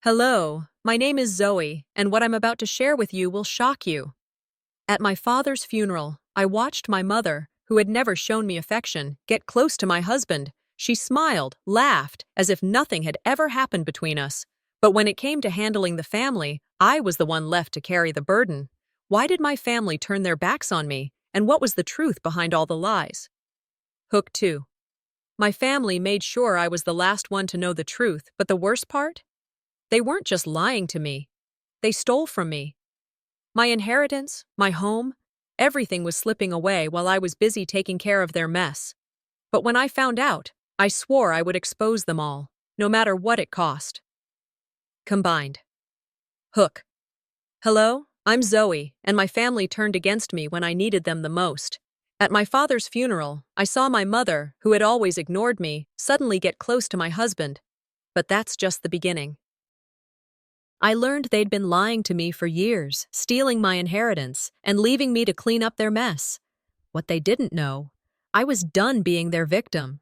Hello, my name is Zoe, and what I'm about to share with you will shock you. At my father's funeral, I watched my mother, who had never shown me affection, get close to my husband. She smiled, laughed, as if nothing had ever happened between us. But when it came to handling the family, I was the one left to carry the burden. Why did my family turn their backs on me, and what was the truth behind all the lies? Hook 2. My family made sure I was the last one to know the truth, but the worst part? They weren't just lying to me. They stole from me. My inheritance, my home, everything was slipping away while I was busy taking care of their mess. But when I found out, I swore I would expose them all, no matter what it cost. Combined. Hook. Hello, I'm Zoe, and my family turned against me when I needed them the most. At my father's funeral, I saw my mother, who had always ignored me, suddenly get close to my husband. But that's just the beginning. I learned they'd been lying to me for years, stealing my inheritance, and leaving me to clean up their mess. What they didn't know, I was done being their victim.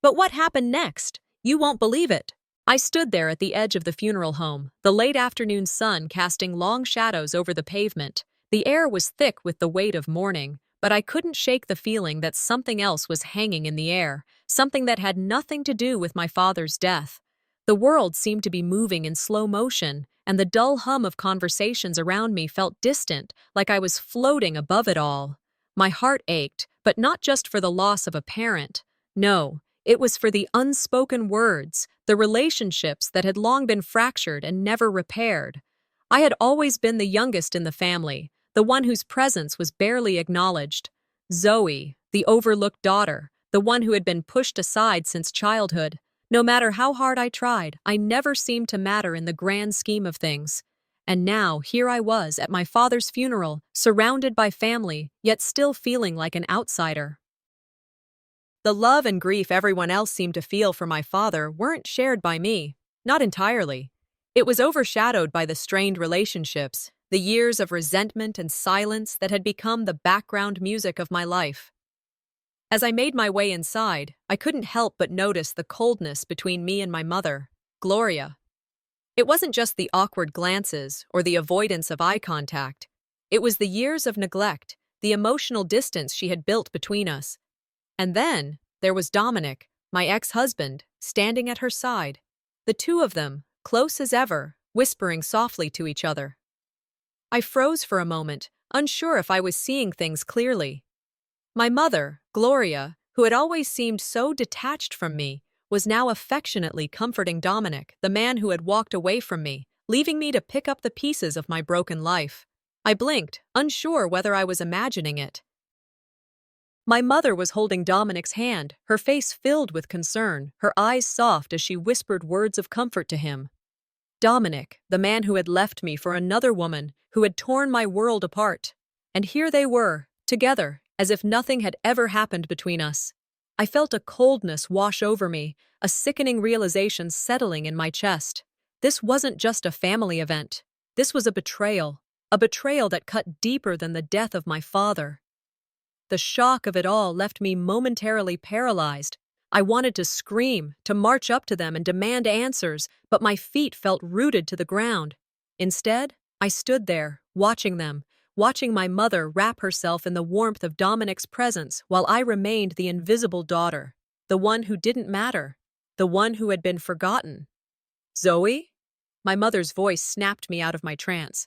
But what happened next? You won't believe it. I stood there at the edge of the funeral home, the late afternoon sun casting long shadows over the pavement. The air was thick with the weight of mourning, but I couldn't shake the feeling that something else was hanging in the air, something that had nothing to do with my father's death. The world seemed to be moving in slow motion, and the dull hum of conversations around me felt distant, like I was floating above it all. My heart ached, but not just for the loss of a parent. No, it was for the unspoken words, the relationships that had long been fractured and never repaired. I had always been the youngest in the family, the one whose presence was barely acknowledged. Zoe, the overlooked daughter, the one who had been pushed aside since childhood. No matter how hard I tried, I never seemed to matter in the grand scheme of things. And now, here I was at my father's funeral, surrounded by family, yet still feeling like an outsider. The love and grief everyone else seemed to feel for my father weren't shared by me, not entirely. It was overshadowed by the strained relationships, the years of resentment and silence that had become the background music of my life. As I made my way inside, I couldn't help but notice the coldness between me and my mother, Gloria. It wasn't just the awkward glances or the avoidance of eye contact. It was the years of neglect, the emotional distance she had built between us. And then, there was Dominic, my ex-husband, standing at her side. The two of them, close as ever, whispering softly to each other. I froze for a moment, unsure if I was seeing things clearly. My mother, Gloria, who had always seemed so detached from me, was now affectionately comforting Dominic, the man who had walked away from me, leaving me to pick up the pieces of my broken life. I blinked, unsure whether I was imagining it. My mother was holding Dominic's hand, her face filled with concern, her eyes soft as she whispered words of comfort to him. Dominic, the man who had left me for another woman, who had torn my world apart. And here they were, together, as if nothing had ever happened between us. I felt a coldness wash over me, a sickening realization settling in my chest. This wasn't just a family event. This was a betrayal that cut deeper than the death of my father. The shock of it all left me momentarily paralyzed. I wanted to scream, to march up to them and demand answers, but my feet felt rooted to the ground. Instead, I stood there, watching them, watching my mother wrap herself in the warmth of Dominic's presence while I remained the invisible daughter, the one who didn't matter, the one who had been forgotten. Zoe? My mother's voice snapped me out of my trance.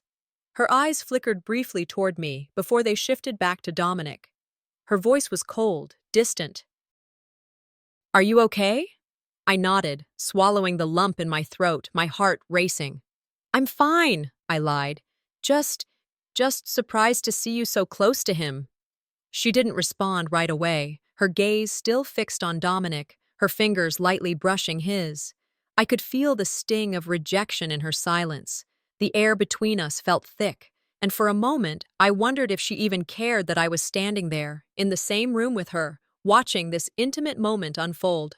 Her eyes flickered briefly toward me before they shifted back to Dominic. Her voice was cold, distant. Are you okay? I nodded, swallowing the lump in my throat, my heart racing. I'm fine, I lied. Just surprised to see you so close to him. She didn't respond right away, her gaze still fixed on Dominic, her fingers lightly brushing his. I could feel the sting of rejection in her silence. The air between us felt thick, and for a moment I wondered if she even cared that I was standing there, in the same room with her, watching this intimate moment unfold.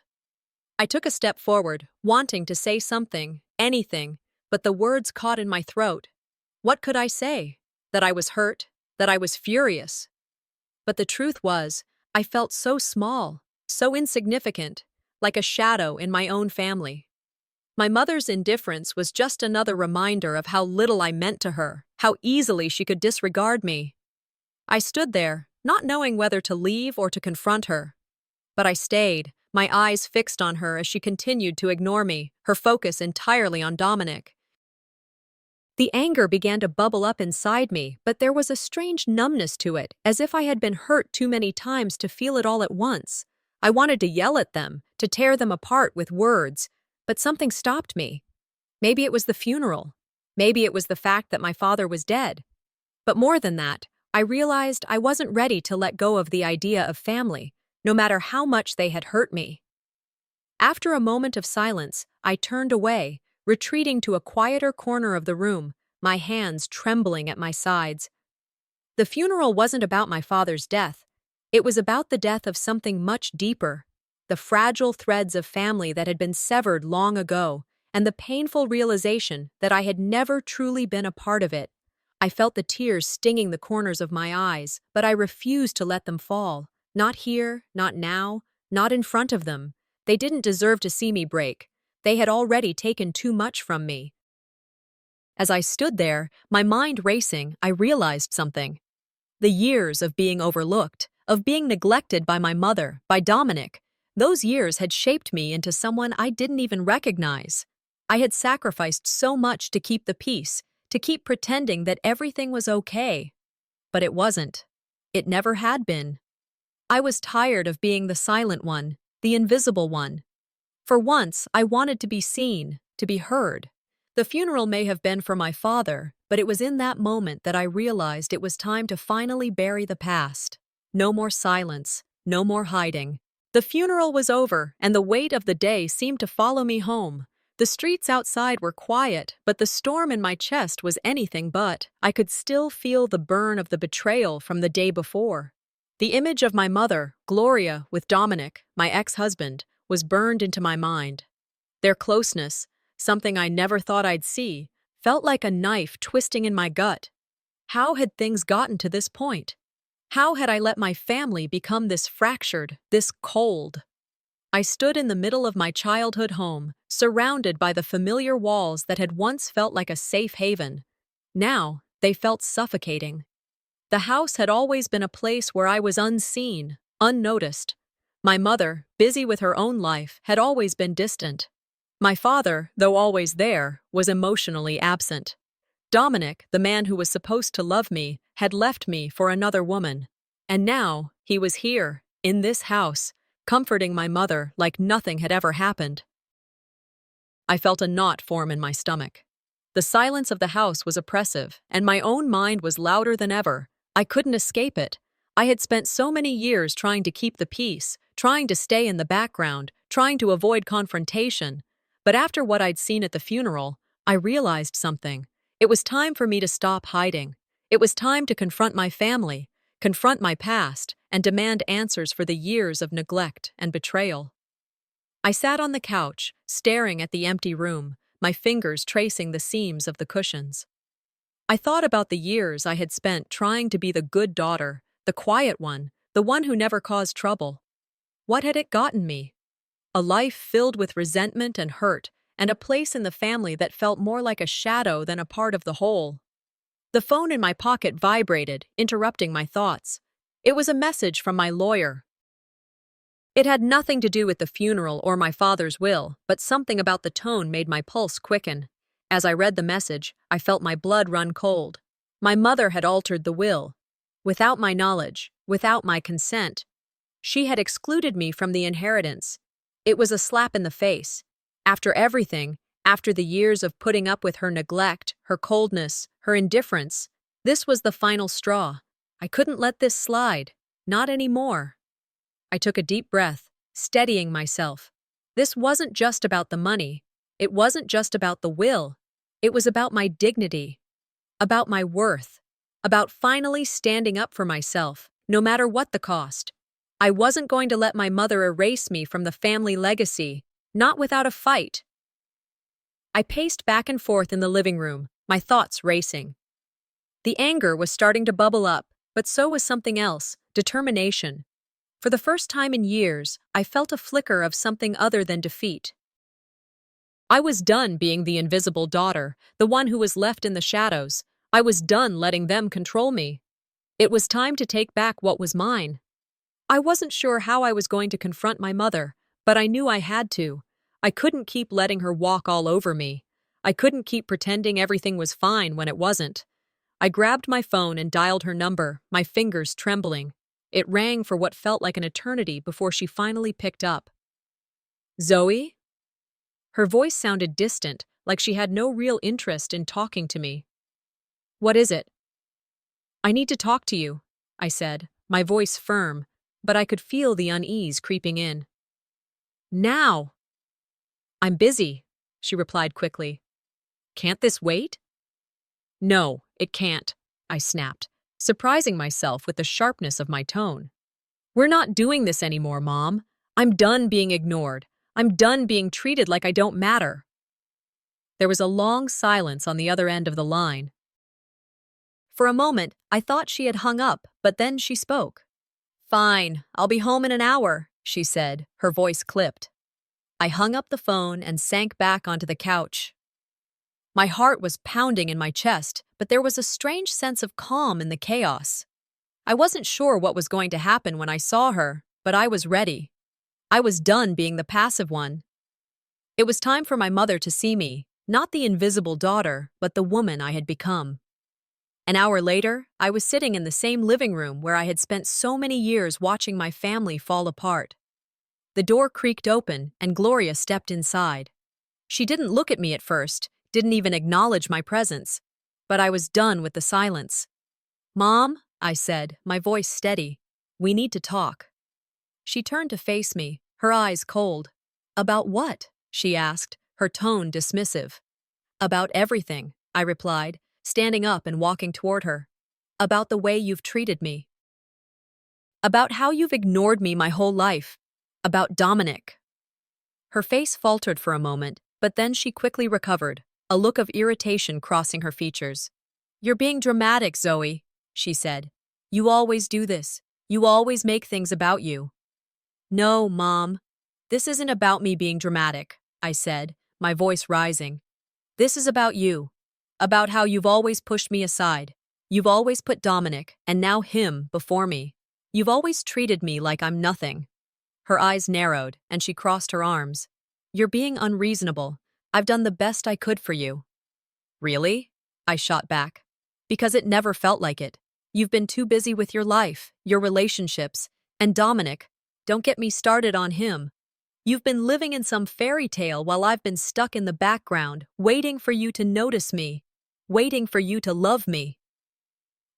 I took a step forward, wanting to say something, anything, but the words caught in my throat. What could I say? That I was hurt, that I was furious. But the truth was, I felt so small, so insignificant, like a shadow in my own family. My mother's indifference was just another reminder of how little I meant to her, how easily she could disregard me. I stood there, not knowing whether to leave or to confront her. But I stayed, my eyes fixed on her as she continued to ignore me, her focus entirely on Dominic. The anger began to bubble up inside me, but there was a strange numbness to it, as if I had been hurt too many times to feel it all at once. I wanted to yell at them, to tear them apart with words, but something stopped me. Maybe it was the funeral. Maybe it was the fact that my father was dead. But more than that, I realized I wasn't ready to let go of the idea of family, no matter how much they had hurt me. After a moment of silence, I turned away, retreating to a quieter corner of the room, my hands trembling at my sides. The funeral wasn't about my father's death. It was about the death of something much deeper, the fragile threads of family that had been severed long ago, and the painful realization that I had never truly been a part of it. I felt the tears stinging the corners of my eyes, but I refused to let them fall. Not here, not now, not in front of them. They didn't deserve to see me break. They had already taken too much from me. As I stood there, my mind racing, I realized something. The years of being overlooked, of being neglected by my mother, by Dominic, those years had shaped me into someone I didn't even recognize. I had sacrificed so much to keep the peace, to keep pretending that everything was okay. But it wasn't. It never had been. I was tired of being the silent one, the invisible one. For once, I wanted to be seen, to be heard. The funeral may have been for my father, but it was in that moment that I realized it was time to finally bury the past. No more silence, no more hiding. The funeral was over, and the weight of the day seemed to follow me home. The streets outside were quiet, but the storm in my chest was anything but. I could still feel the burn of the betrayal from the day before. The image of my mother, Gloria, with Dominic, my ex-husband, was burned into my mind. Their closeness, something I never thought I'd see, felt like a knife twisting in my gut. How had things gotten to this point? How had I let my family become this fractured, this cold? I stood in the middle of my childhood home, surrounded by the familiar walls that had once felt like a safe haven. Now, they felt suffocating. The house had always been a place where I was unseen, unnoticed. My mother, busy with her own life, had always been distant. My father, though always there, was emotionally absent. Dominic, the man who was supposed to love me, had left me for another woman. And now, he was here, in this house, comforting my mother like nothing had ever happened. I felt a knot form in my stomach. The silence of the house was oppressive, and my own mind was louder than ever. I couldn't escape it. I had spent so many years trying to keep the peace, trying to stay in the background, trying to avoid confrontation. But after what I'd seen at the funeral, I realized something. It was time for me to stop hiding. It was time to confront my family, confront my past, and demand answers for the years of neglect and betrayal. I sat on the couch, staring at the empty room, my fingers tracing the seams of the cushions. I thought about the years I had spent trying to be the good daughter, the quiet one, the one who never caused trouble. What had it gotten me? A life filled with resentment and hurt, and a place in the family that felt more like a shadow than a part of the whole. The phone in my pocket vibrated, interrupting my thoughts. It was a message from my lawyer. It had nothing to do with the funeral or my father's will, but something about the tone made my pulse quicken. As I read the message, I felt my blood run cold. My mother had altered the will. Without my knowledge, without my consent. She had excluded me from the inheritance. It was a slap in the face. After everything, after the years of putting up with her neglect, her coldness, her indifference, this was the final straw. I couldn't let this slide. Not anymore. I took a deep breath, steadying myself. This wasn't just about the money. It wasn't just about the will. It was about my dignity, about my worth, about finally standing up for myself, no matter what the cost. I wasn't going to let my mother erase me from the family legacy, not without a fight. I paced back and forth in the living room, my thoughts racing. The anger was starting to bubble up, but so was something else, determination. For the first time in years, I felt a flicker of something other than defeat. I was done being the invisible daughter, the one who was left in the shadows. I was done letting them control me. It was time to take back what was mine. I wasn't sure how I was going to confront my mother, but I knew I had to. I couldn't keep letting her walk all over me. I couldn't keep pretending everything was fine when it wasn't. I grabbed my phone and dialed her number, my fingers trembling. It rang for what felt like an eternity before she finally picked up. Zoe? Her voice sounded distant, like she had no real interest in talking to me. What is it? I need to talk to you, I said, my voice firm, but I could feel the unease creeping in. Now! I'm busy, she replied quickly. Can't this wait? No, it can't, I snapped, surprising myself with the sharpness of my tone. We're not doing this anymore, Mom. I'm done being ignored. I'm done being treated like I don't matter. There was a long silence on the other end of the line. For a moment, I thought she had hung up, but then she spoke. Fine, I'll be home in an hour, she said, her voice clipped. I hung up the phone and sank back onto the couch. My heart was pounding in my chest, but there was a strange sense of calm in the chaos. I wasn't sure what was going to happen when I saw her, but I was ready. I was done being the passive one. It was time for my mother to see me, not the invisible daughter, but the woman I had become. An hour later, I was sitting in the same living room where I had spent so many years watching my family fall apart. The door creaked open, and Gloria stepped inside. She didn't look at me at first, didn't even acknowledge my presence, but I was done with the silence. Mom, I said, my voice steady, we need to talk. She turned to face me, her eyes cold. About what? She asked, her tone dismissive. About everything, I replied, standing up and walking toward her. About the way you've treated me. About how you've ignored me my whole life. About Dominic. Her face faltered for a moment, but then she quickly recovered, a look of irritation crossing her features. You're being dramatic, Zoe, she said. You always do this. You always make things about you. No, Mom. This isn't about me being dramatic, I said, my voice rising. This is about you. About how you've always pushed me aside. You've always put Dominic, and now him, before me. You've always treated me like I'm nothing. Her eyes narrowed, and she crossed her arms. You're being unreasonable. I've done the best I could for you. Really? I shot back. Because it never felt like it. You've been too busy with your life, your relationships, and Dominic. Don't get me started on him. You've been living in some fairy tale while I've been stuck in the background, waiting for you to notice me, waiting for you to love me.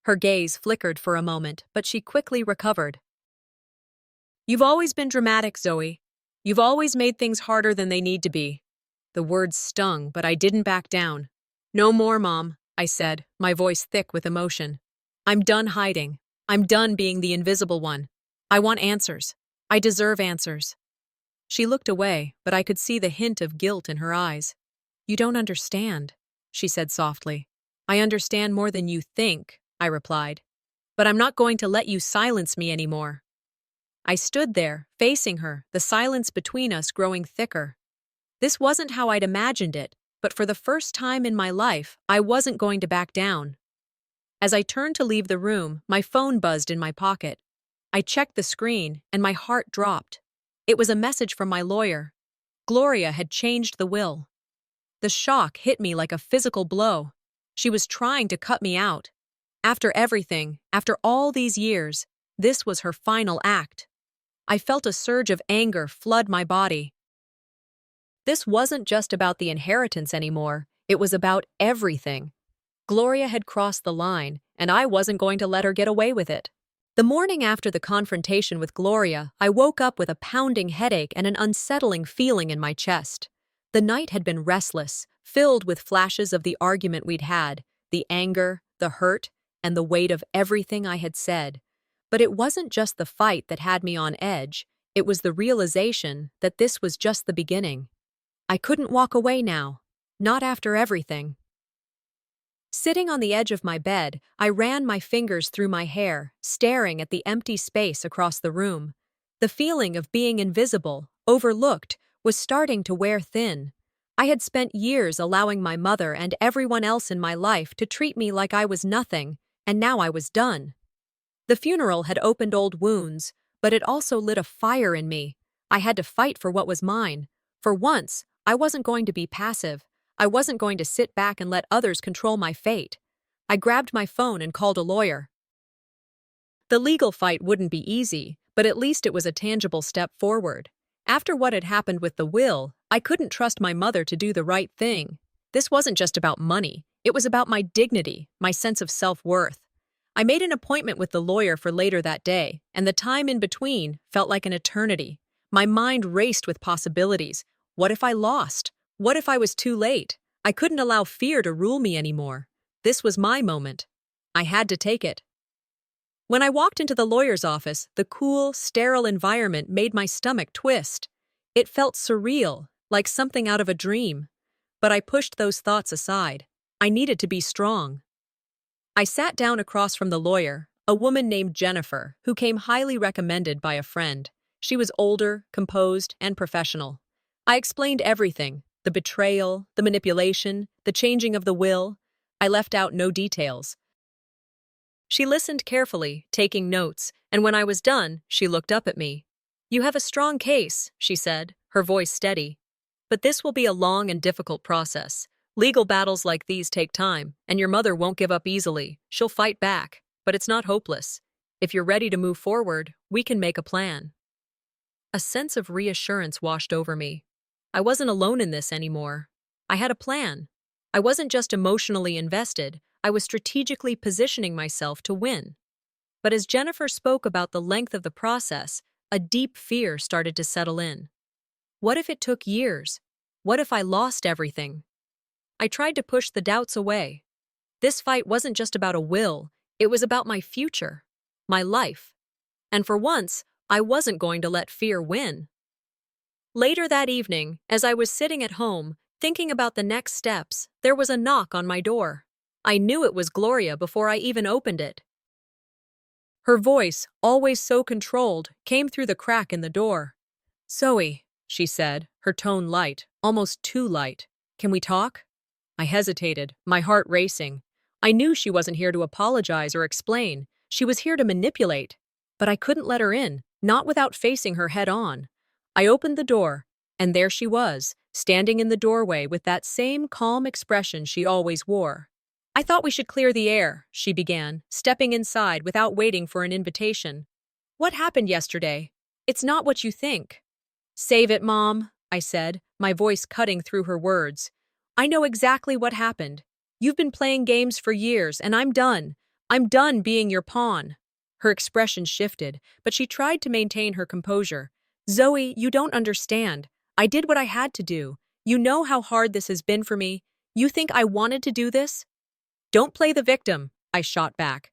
Her gaze flickered for a moment, but she quickly recovered. You've always been dramatic, Zoe. You've always made things harder than they need to be. The words stung, but I didn't back down. No more, Mom, I said, my voice thick with emotion. I'm done hiding. I'm done being the invisible one. I want answers. I deserve answers. She looked away, but I could see the hint of guilt in her eyes. You don't understand, she said softly. I understand more than you think, I replied. But I'm not going to let you silence me anymore. I stood there, facing her, the silence between us growing thicker. This wasn't how I'd imagined it, but for the first time in my life, I wasn't going to back down. As I turned to leave the room, my phone buzzed in my pocket. I checked the screen, and my heart dropped. It was a message from my lawyer. Gloria had changed the will. The shock hit me like a physical blow. She was trying to cut me out. After everything, after all these years, this was her final act. I felt a surge of anger flood my body. This wasn't just about the inheritance anymore, it was about everything. Gloria had crossed the line, and I wasn't going to let her get away with it. The morning after the confrontation with Gloria, I woke up with a pounding headache and an unsettling feeling in my chest. The night had been restless, filled with flashes of the argument we'd had, the anger, the hurt, and the weight of everything I had said. But it wasn't just the fight that had me on edge, it was the realization that this was just the beginning. I couldn't walk away now, not after everything. Sitting on the edge of my bed, I ran my fingers through my hair, staring at the empty space across the room. The feeling of being invisible, overlooked, was starting to wear thin. I had spent years allowing my mother and everyone else in my life to treat me like I was nothing, and now I was done. The funeral had opened old wounds, but it also lit a fire in me. I had to fight for what was mine. For once, I wasn't going to be passive. I wasn't going to sit back and let others control my fate. I grabbed my phone and called a lawyer. The legal fight wouldn't be easy, but at least it was a tangible step forward. After what had happened with the will, I couldn't trust my mother to do the right thing. This wasn't just about money. It was about my dignity, my sense of self-worth. I made an appointment with the lawyer for later that day, and the time in between felt like an eternity. My mind raced with possibilities. What if I lost? What if I was too late? I couldn't allow fear to rule me anymore. This was my moment. I had to take it. When I walked into the lawyer's office, the cool, sterile environment made my stomach twist. It felt surreal, like something out of a dream. But I pushed those thoughts aside. I needed to be strong. I sat down across from the lawyer, a woman named Jennifer, who came highly recommended by a friend. She was older, composed, and professional. I explained everything: the betrayal, the manipulation, the changing of the will. I left out no details. She listened carefully, taking notes, and when I was done, she looked up at me. "You have a strong case," she said, her voice steady. "But this will be a long and difficult process. Legal battles like these take time, and your mother won't give up easily. She'll fight back, but it's not hopeless. If you're ready to move forward, we can make a plan." A sense of reassurance washed over me. I wasn't alone in this anymore. I had a plan. I wasn't just emotionally invested, I was strategically positioning myself to win. But as Jennifer spoke about the length of the process, a deep fear started to settle in. What if it took years? What if I lost everything? I tried to push the doubts away. This fight wasn't just about a will, it was about my future, my life. And for once, I wasn't going to let fear win. Later that evening, as I was sitting at home, thinking about the next steps, there was a knock on my door. I knew it was Gloria before I even opened it. Her voice, always so controlled, came through the crack in the door. "Zoe," she said, her tone light, almost too light. "Can we talk?" I hesitated, my heart racing. I knew she wasn't here to apologize or explain. She was here to manipulate. But I couldn't let her in, not without facing her head on. I opened the door, and there she was, standing in the doorway with that same calm expression she always wore. "I thought we should clear the air," she began, stepping inside without waiting for an invitation. "What happened yesterday? It's not what you think." "Save it, Mom," I said, my voice cutting through her words. "I know exactly what happened. You've been playing games for years, and I'm done. I'm done being your pawn." Her expression shifted, but she tried to maintain her composure. "Zoe, you don't understand. I did what I had to do. You know how hard this has been for me. You think I wanted to do this?" "Don't play the victim," I shot back.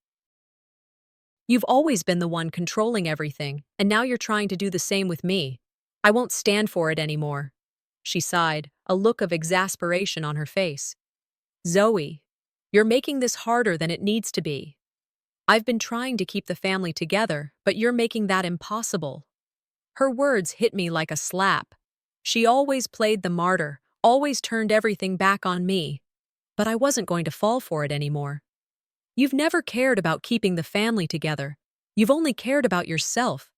"You've always been the one controlling everything, and now you're trying to do the same with me. I won't stand for it anymore." She sighed, a look of exasperation on her face. "Zoe, you're making this harder than it needs to be. I've been trying to keep the family together, but you're making that impossible." Her words hit me like a slap. She always played the martyr, always turned everything back on me. But I wasn't going to fall for it anymore. "You've never cared about keeping the family together. You've only cared about yourself.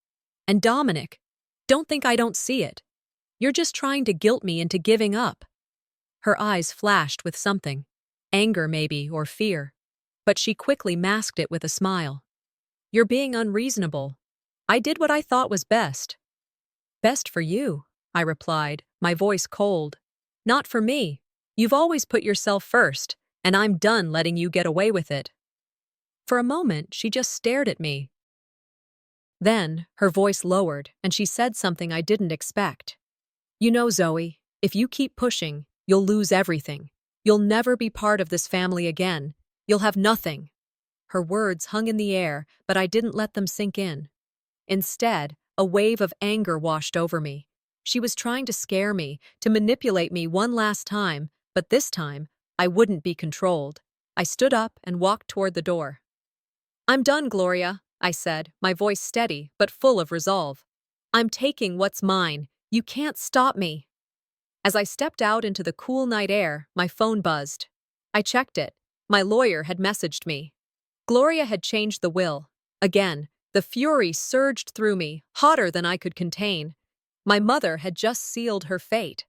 And Dominic, don't think I don't see it. You're just trying to guilt me into giving up." Her eyes flashed with something. Anger maybe, or fear. But she quickly masked it with a smile. "You're being unreasonable. I did what I thought was best." "Best for you," I replied, my voice cold. "Not for me. You've always put yourself first, and I'm done letting you get away with it." For a moment, she just stared at me. Then, her voice lowered, and she said something I didn't expect. "You know, Zoe, if you keep pushing, you'll lose everything. You'll never be part of this family again. You'll have nothing." Her words hung in the air, but I didn't let them sink in. Instead, a wave of anger washed over me. She was trying to scare me, to manipulate me one last time, but this time, I wouldn't be controlled. I stood up and walked toward the door. "I'm done, Gloria," I said, my voice steady but full of resolve. "I'm taking what's mine. You can't stop me." As I stepped out into the cool night air, my phone buzzed. I checked it. My lawyer had messaged me. Gloria had changed the will. Again, the fury surged through me, hotter than I could contain. My mother had just sealed her fate.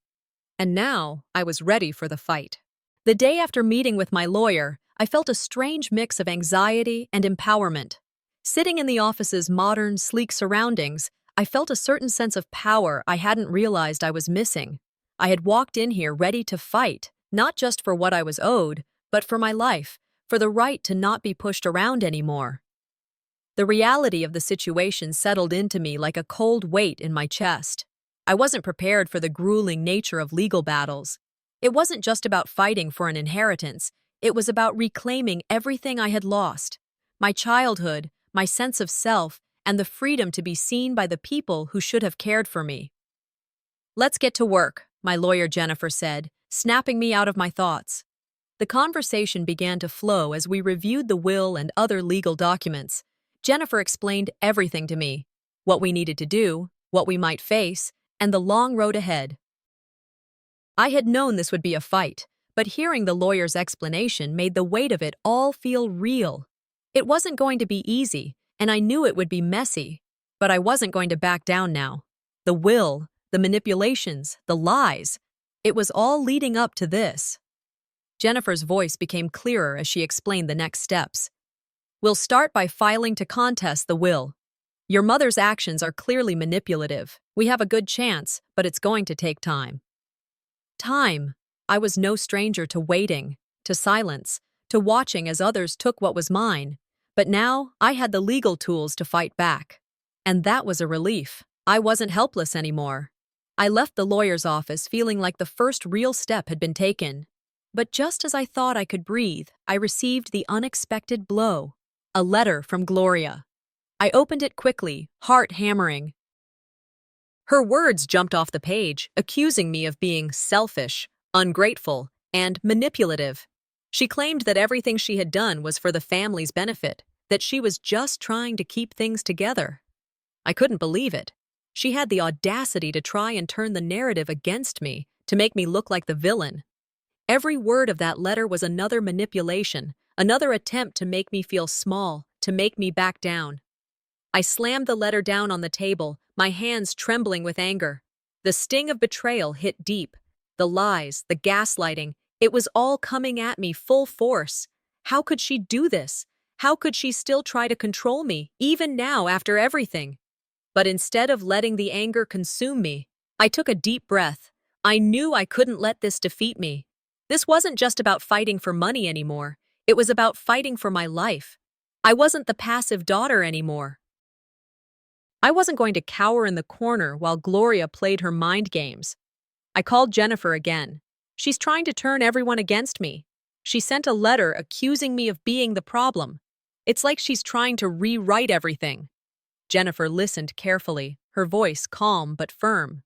And now I was ready for the fight. The day after meeting with my lawyer, I felt a strange mix of anxiety and empowerment. Sitting in the office's modern, sleek surroundings, I felt a certain sense of power I hadn't realized I was missing. I had walked in here ready to fight, not just for what I was owed, but for my life, for the right to not be pushed around anymore. The reality of the situation settled into me like a cold weight in my chest. I wasn't prepared for the grueling nature of legal battles. It wasn't just about fighting for an inheritance. It was about reclaiming everything I had lost. My childhood, my sense of self, and the freedom to be seen by the people who should have cared for me. "Let's get to work," my lawyer Jennifer said, snapping me out of my thoughts. The conversation began to flow as we reviewed the will and other legal documents. Jennifer explained everything to me, what we needed to do, what we might face, and the long road ahead. I had known this would be a fight, but hearing the lawyer's explanation made the weight of it all feel real. It wasn't going to be easy, and I knew it would be messy, but I wasn't going to back down now. The will, the manipulations, the lies, it was all leading up to this. Jennifer's voice became clearer as she explained the next steps. "We'll start by filing to contest the will. Your mother's actions are clearly manipulative. We have a good chance, but it's going to take time." Time. I was no stranger to waiting, to silence, to watching as others took what was mine. But now I had the legal tools to fight back. And that was a relief. I wasn't helpless anymore. I left the lawyer's office feeling like the first real step had been taken. But just as I thought I could breathe, I received the unexpected blow. A letter from Gloria. I opened it quickly, heart hammering. Her words jumped off the page, accusing me of being selfish, ungrateful, and manipulative. She claimed that everything she had done was for the family's benefit, that she was just trying to keep things together. I couldn't believe it. She had the audacity to try and turn the narrative against me, to make me look like the villain. Every word of that letter was another manipulation, another attempt to make me feel small, to make me back down. I slammed the letter down on the table, my hands trembling with anger. The sting of betrayal hit deep. The lies, the gaslighting, it was all coming at me full force. How could she do this? How could she still try to control me, even now after everything? But instead of letting the anger consume me, I took a deep breath. I knew I couldn't let this defeat me. This wasn't just about fighting for money anymore. It was about fighting for my life. I wasn't the passive daughter anymore. I wasn't going to cower in the corner while Gloria played her mind games. I called Jennifer again. She's trying to turn everyone against me. She sent a letter accusing me of being the problem. It's like she's trying to rewrite everything. Jennifer listened carefully, her voice calm but firm.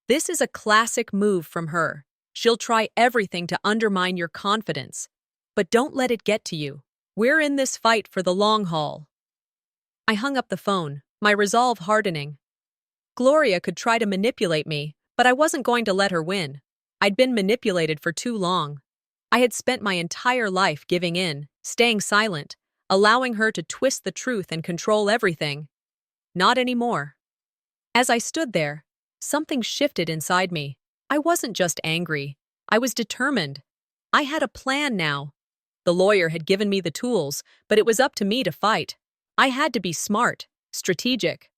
"This is a classic move from her. She'll try everything to undermine your confidence. But don't let it get to you. We're in this fight for the long haul." I hung up the phone, my resolve hardening. Gloria could try to manipulate me, but I wasn't going to let her win. I'd been manipulated for too long. I had spent my entire life giving in, staying silent, allowing her to twist the truth and control everything. Not anymore. As I stood there, something shifted inside me. I wasn't just angry. I was determined. I had a plan now. The lawyer had given me the tools, but it was up to me to fight. I had to be smart, strategic.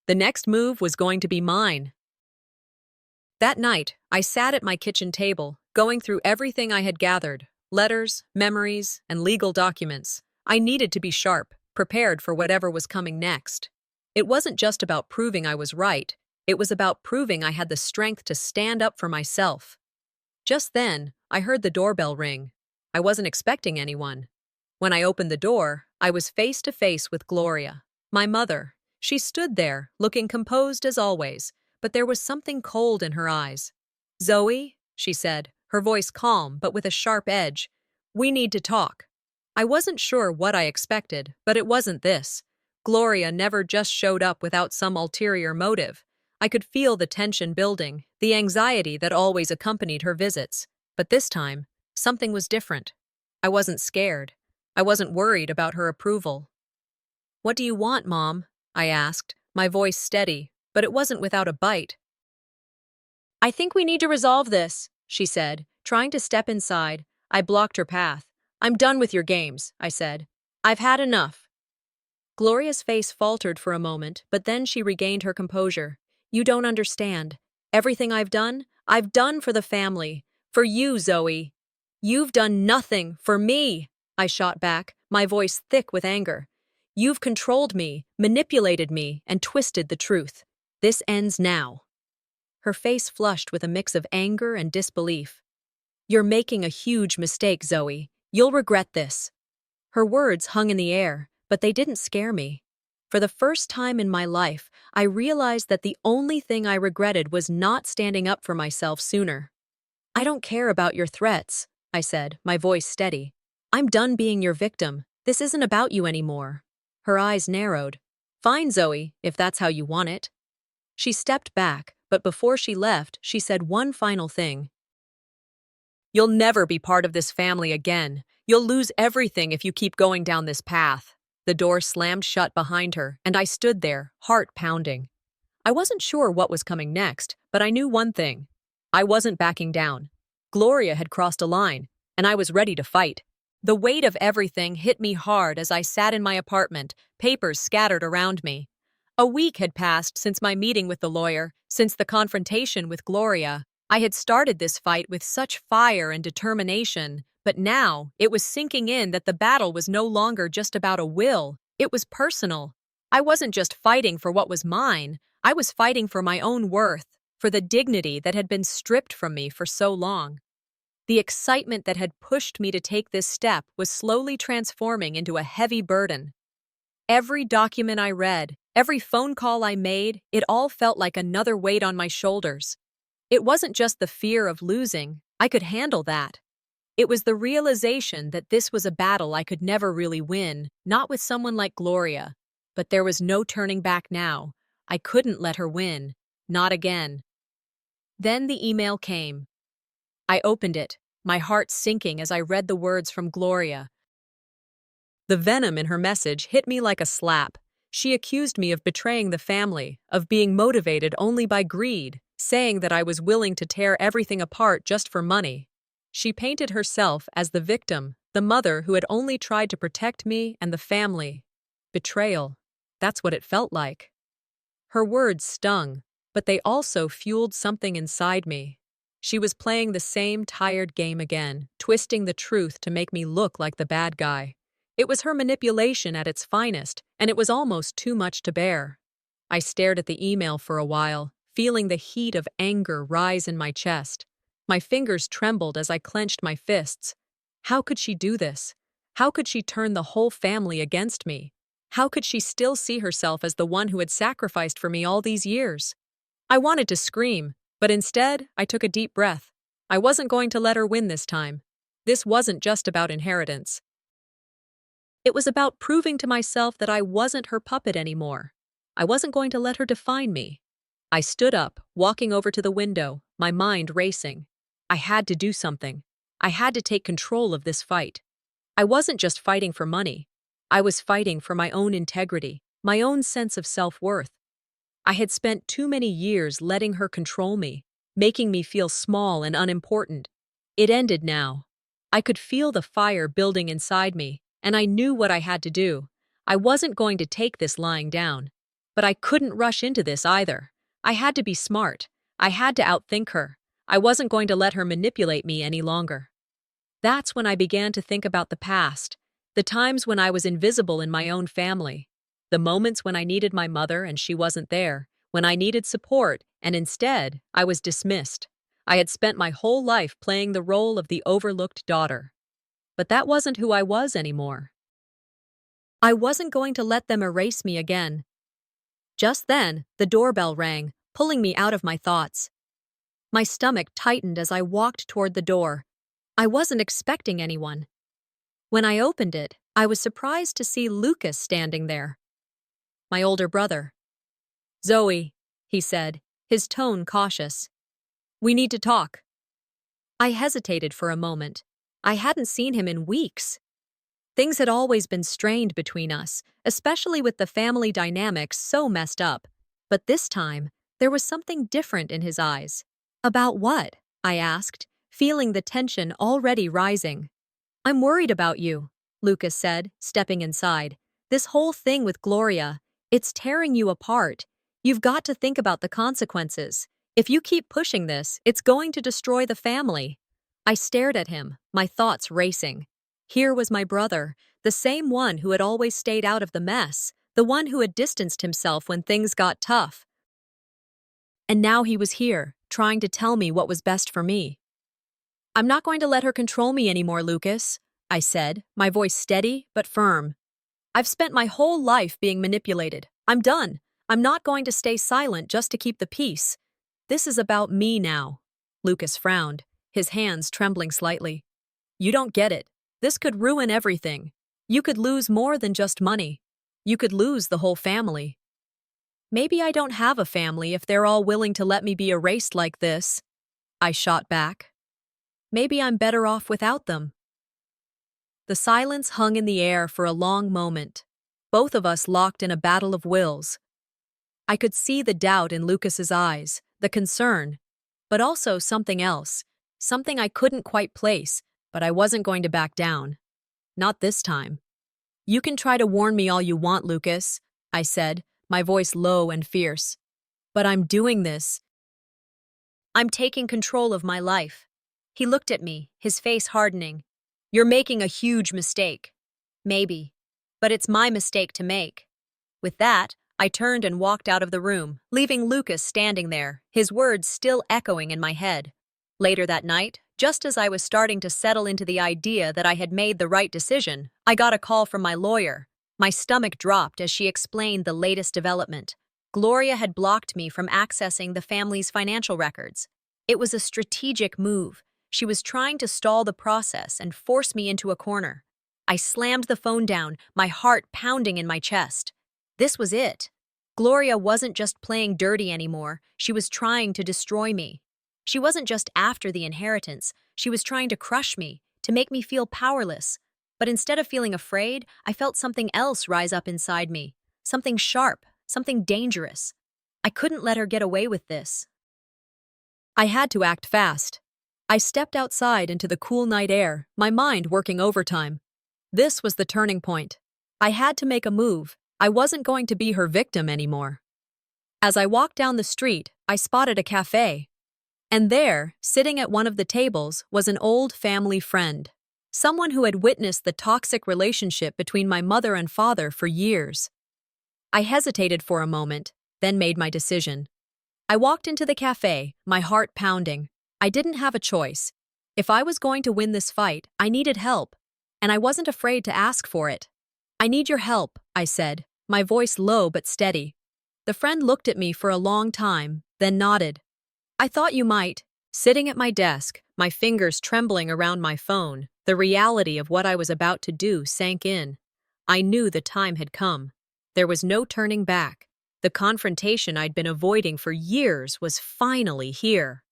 The next move was going to be mine. That night, I sat at my kitchen table, going through everything I had gathered, letters, memories, and legal documents. I needed to be sharp, prepared for whatever was coming next. It wasn't just about proving I was right. It was about proving I had the strength to stand up for myself. Just then, I heard the doorbell ring. I wasn't expecting anyone. When I opened the door, I was face to face with Gloria, my mother. She stood there, looking composed as always, but there was something cold in her eyes. "Zoe," she said, her voice calm but with a sharp edge, "we need to talk." I wasn't sure what I expected, but it wasn't this. Gloria never just showed up without some ulterior motive. I could feel the tension building, the anxiety that always accompanied her visits. But this time, something was different. I wasn't scared. I wasn't worried about her approval. "What do you want, Mom?" I asked, my voice steady, but it wasn't without a bite. "I think we need to resolve this," she said, trying to step inside. I blocked her path. "I'm done with your games," I said. "I've had enough." Gloria's face faltered for a moment, but then she regained her composure. "You don't understand. Everything I've done for the family. For you, Zoe. You've done nothing for me," I shot back, my voice thick with anger. "You've controlled me, manipulated me, and twisted the truth. This ends now." Her face flushed with a mix of anger and disbelief. "You're making a huge mistake, Zoe. You'll regret this." Her words hung in the air, but they didn't scare me. For the first time in my life, I realized that the only thing I regretted was not standing up for myself sooner. "I don't care about your threats," I said, my voice steady. "I'm done being your victim. This isn't about you anymore." Her eyes narrowed. "Fine, Zoe, if that's how you want it." She stepped back, but before she left, she said one final thing. "You'll never be part of this family again. You'll lose everything if you keep going down this path." The door slammed shut behind her, and I stood there, heart pounding. I wasn't sure what was coming next, but I knew one thing. I wasn't backing down. Gloria had crossed a line, and I was ready to fight. The weight of everything hit me hard as I sat in my apartment, papers scattered around me. A week had passed since my meeting with the lawyer, since the confrontation with Gloria. I had started this fight with such fire and determination, but now it was sinking in that the battle was no longer just about a will, it was personal. I wasn't just fighting for what was mine, I was fighting for my own worth, for the dignity that had been stripped from me for so long. The excitement that had pushed me to take this step was slowly transforming into a heavy burden. Every document I read, every phone call I made, it all felt like another weight on my shoulders. It wasn't just the fear of losing, I could handle that. It was the realization that this was a battle I could never really win, not with someone like Gloria. But there was no turning back now. I couldn't let her win. Not again. Then the email came. I opened it, my heart sinking as I read the words from Gloria. The venom in her message hit me like a slap. She accused me of betraying the family, of being motivated only by greed, saying that I was willing to tear everything apart just for money. She painted herself as the victim, the mother who had only tried to protect me and the family. Betrayal. That's what it felt like. Her words stung, but they also fueled something inside me. She was playing the same tired game again, twisting the truth to make me look like the bad guy. It was her manipulation at its finest, and it was almost too much to bear. I stared at the email for a while, feeling the heat of anger rise in my chest. My fingers trembled as I clenched my fists. How could she do this? How could she turn the whole family against me? How could she still see herself as the one who had sacrificed for me all these years? I wanted to scream, but instead, I took a deep breath. I wasn't going to let her win this time. This wasn't just about inheritance. It was about proving to myself that I wasn't her puppet anymore. I wasn't going to let her define me. I stood up, walking over to the window, my mind racing. I had to do something. I had to take control of this fight. I wasn't just fighting for money. I was fighting for my own integrity, my own sense of self-worth. I had spent too many years letting her control me, making me feel small and unimportant. It ended now. I could feel the fire building inside me, and I knew what I had to do. I wasn't going to take this lying down. But I couldn't rush into this either. I had to be smart. I had to outthink her. I wasn't going to let her manipulate me any longer. That's when I began to think about the past, the times when I was invisible in my own family, the moments when I needed my mother and she wasn't there, when I needed support and instead I was dismissed. I had spent my whole life playing the role of the overlooked daughter. But that wasn't who I was anymore. I wasn't going to let them erase me again. Just then, the doorbell rang, pulling me out of my thoughts. My stomach tightened as I walked toward the door. I wasn't expecting anyone. When I opened it, I was surprised to see Lucas standing there. My older brother. "Zoe," he said, his tone cautious. We need to talk. I hesitated for a moment. I hadn't seen him in weeks. Things had always been strained between us, especially with the family dynamics so messed up. But this time, there was something different in his eyes. About what? I asked, feeling the tension already rising. I'm worried about you, Lucas said, stepping inside. This whole thing with Gloria, it's tearing you apart. You've got to think about the consequences. If you keep pushing this, it's going to destroy the family. I stared at him, my thoughts racing. Here was my brother, the same one who had always stayed out of the mess, the one who had distanced himself when things got tough. And now he was here, trying to tell me what was best for me. I'm not going to let her control me anymore, Lucas, I said, my voice steady but firm. I've spent my whole life being manipulated. I'm done. I'm not going to stay silent just to keep the peace. This is about me now. Lucas frowned, his hands trembling slightly. You don't get it. This could ruin everything. You could lose more than just money. You could lose the whole family. Maybe I don't have a family if they're all willing to let me be erased like this, I shot back. Maybe I'm better off without them. The silence hung in the air for a long moment, both of us locked in a battle of wills. I could see the doubt in Lucas's eyes, the concern, but also something else, something I couldn't quite place, but I wasn't going to back down. Not this time. You can try to warn me all you want, Lucas, I said, my voice low and fierce. But I'm doing this. I'm taking control of my life. He looked at me, his face hardening. You're making a huge mistake. Maybe. But it's my mistake to make. With that, I turned and walked out of the room, leaving Lucas standing there, his words still echoing in my head. Later that night, just as I was starting to settle into the idea that I had made the right decision, I got a call from my lawyer. My stomach dropped as she explained the latest development. Gloria had blocked me from accessing the family's financial records. It was a strategic move. She was trying to stall the process and force me into a corner. I slammed the phone down, my heart pounding in my chest. This was it. Gloria wasn't just playing dirty anymore. She was trying to destroy me. She wasn't just after the inheritance. She was trying to crush me, to make me feel powerless. But instead of feeling afraid, I felt something else rise up inside me. Something sharp, something dangerous. I couldn't let her get away with this. I had to act fast. I stepped outside into the cool night air, my mind working overtime. This was the turning point. I had to make a move. I wasn't going to be her victim anymore. As I walked down the street, I spotted a cafe. And there, sitting at one of the tables, was an old family friend. Someone who had witnessed the toxic relationship between my mother and father for years. I hesitated for a moment, then made my decision. I walked into the cafe, my heart pounding. I didn't have a choice. If I was going to win this fight, I needed help, and I wasn't afraid to ask for it. I need your help, I said, my voice low but steady. The friend looked at me for a long time, then nodded. I thought you might. Sitting at my desk, my fingers trembling around my phone, the reality of what I was about to do sank in. I knew the time had come. There was no turning back. The confrontation I'd been avoiding for years was finally here.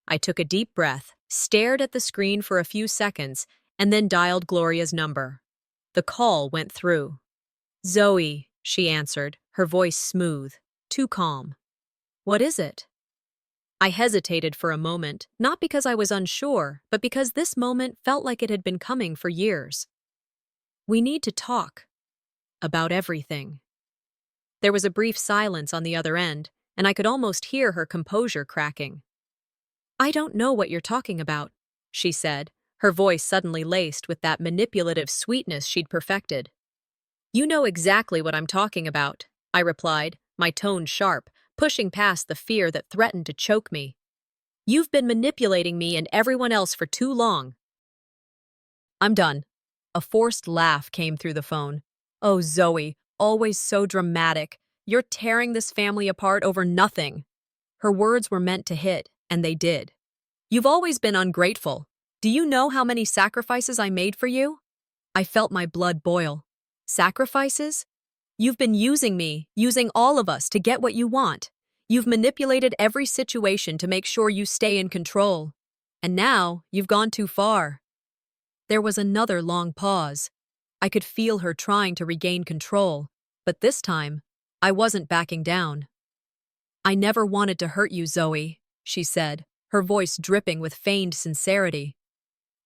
I took a deep breath, stared at the screen for a few seconds, and then dialed Gloria's number. The call went through. Zoe, she answered, her voice smooth, too calm. What is it? I hesitated for a moment, not because I was unsure, but because this moment felt like it had been coming for years. We need to talk. About everything. There was a brief silence on the other end, and I could almost hear her composure cracking. I don't know what you're talking about, she said, her voice suddenly laced with that manipulative sweetness she'd perfected. You know exactly what I'm talking about, I replied, my tone sharp, pushing past the fear that threatened to choke me. You've been manipulating me and everyone else for too long. I'm done. A forced laugh came through the phone. Oh, Zoe, always so dramatic. You're tearing this family apart over nothing. Her words were meant to hit, and they did. You've always been ungrateful. Do you know how many sacrifices I made for you? I felt my blood boil. Sacrifices? You've been using me, using all of us to get what you want. You've manipulated every situation to make sure you stay in control. And now, you've gone too far. There was another long pause. I could feel her trying to regain control, but this time, I wasn't backing down. I never wanted to hurt you, Zoe, she said, her voice dripping with feigned sincerity.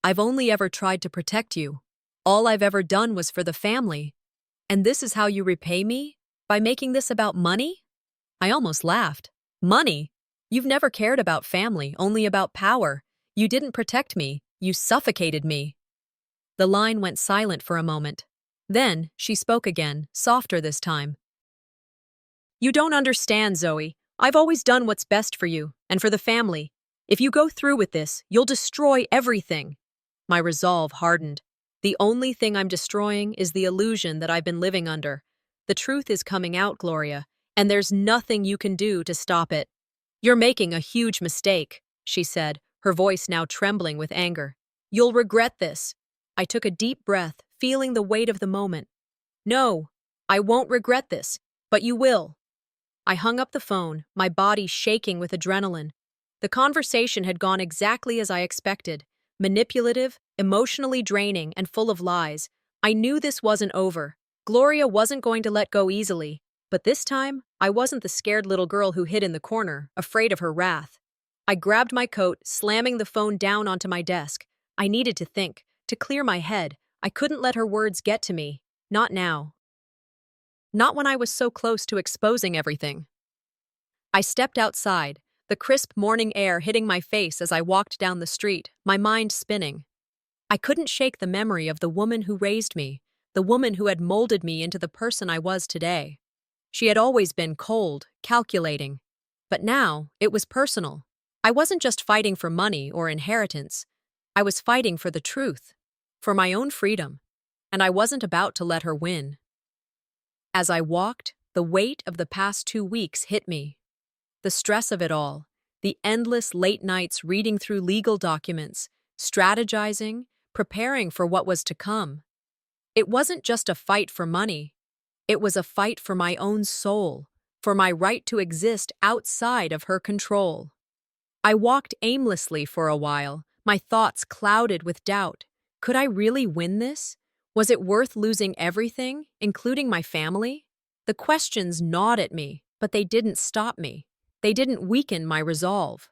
I've only ever tried to protect you. All I've ever done was for the family. And this is how you repay me? By making this about money? I almost laughed. Money? You've never cared about family, only about power. You didn't protect me. You suffocated me. The line went silent for a moment. Then, she spoke again, softer this time. You don't understand, Zoe. I've always done what's best for you, and for the family. If you go through with this, you'll destroy everything. My resolve hardened. The only thing I'm destroying is the illusion that I've been living under. The truth is coming out, Gloria, and there's nothing you can do to stop it. You're making a huge mistake, she said, her voice now trembling with anger. You'll regret this. I took a deep breath, feeling the weight of the moment. No, I won't regret this, but you will. I hung up the phone, my body shaking with adrenaline. The conversation had gone exactly as I expected. Manipulative, emotionally draining, and full of lies. I knew this wasn't over. Gloria wasn't going to let go easily. But this time, I wasn't the scared little girl who hid in the corner, afraid of her wrath. I grabbed my coat, slamming the phone down onto my desk. I needed to think, to clear my head. I couldn't let her words get to me. Not now. Not when I was so close to exposing everything. I stepped outside, the crisp morning air hitting my face as I walked down the street, my mind spinning. I couldn't shake the memory of the woman who raised me, the woman who had molded me into the person I was today. She had always been cold, calculating. But now, it was personal. I wasn't just fighting for money or inheritance. I was fighting for the truth, for my own freedom, and I wasn't about to let her win. As I walked, the weight of the past 2 weeks hit me. The stress of it all, the endless late nights reading through legal documents, strategizing, preparing for what was to come. It wasn't just a fight for money. It was a fight for my own soul, for my right to exist outside of her control. I walked aimlessly for a while, my thoughts clouded with doubt. Could I really win this? Was it worth losing everything, including my family? The questions gnawed at me, but they didn't stop me. They didn't weaken my resolve.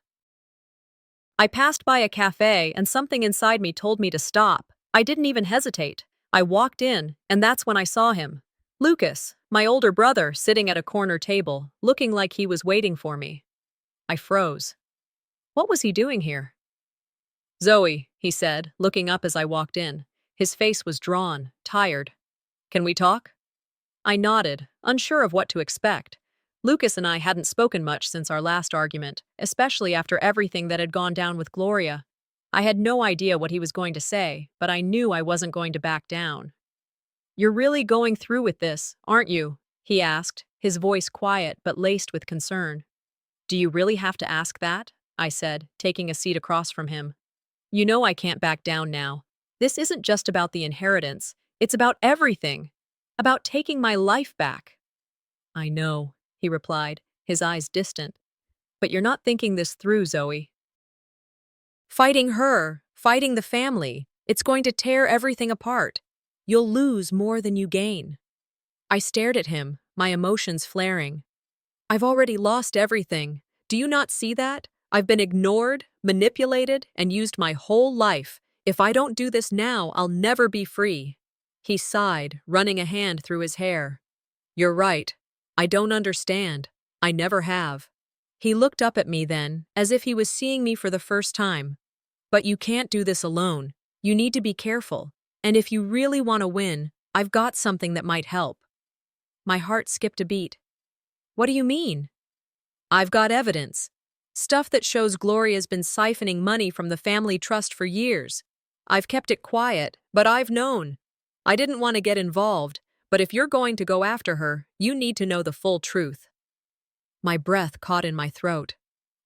I passed by a cafe and something inside me told me to stop. I didn't even hesitate. I walked in, and that's when I saw him. Lucas, my older brother, sitting at a corner table, looking like he was waiting for me. I froze. What was he doing here? Zoe, he said, looking up as I walked in. His face was drawn, tired. Can we talk? I nodded, unsure of what to expect. Lucas and I hadn't spoken much since our last argument, especially after everything that had gone down with Gloria. I had no idea what he was going to say, but I knew I wasn't going to back down. You're really going through with this, aren't you? He asked, his voice quiet but laced with concern. Do you really have to ask that? I said, taking a seat across from him. You know I can't back down now. This isn't just about the inheritance. It's about everything. About taking my life back. I know, he replied, his eyes distant. But you're not thinking this through, Zoe. Fighting her, fighting the family, it's going to tear everything apart. You'll lose more than you gain. I stared at him, my emotions flaring. I've already lost everything. Do you not see that? I've been ignored, manipulated, and used my whole life. If I don't do this now, I'll never be free. He sighed, running a hand through his hair. You're right. I don't understand. I never have. He looked up at me then, as if he was seeing me for the first time. But you can't do this alone. You need to be careful. And if you really want to win, I've got something that might help. My heart skipped a beat. What do you mean? I've got evidence. Stuff that shows Gloria's been siphoning money from the family trust for years. I've kept it quiet, but I've known. I didn't want to get involved, but if you're going to go after her, you need to know the full truth. My breath caught in my throat.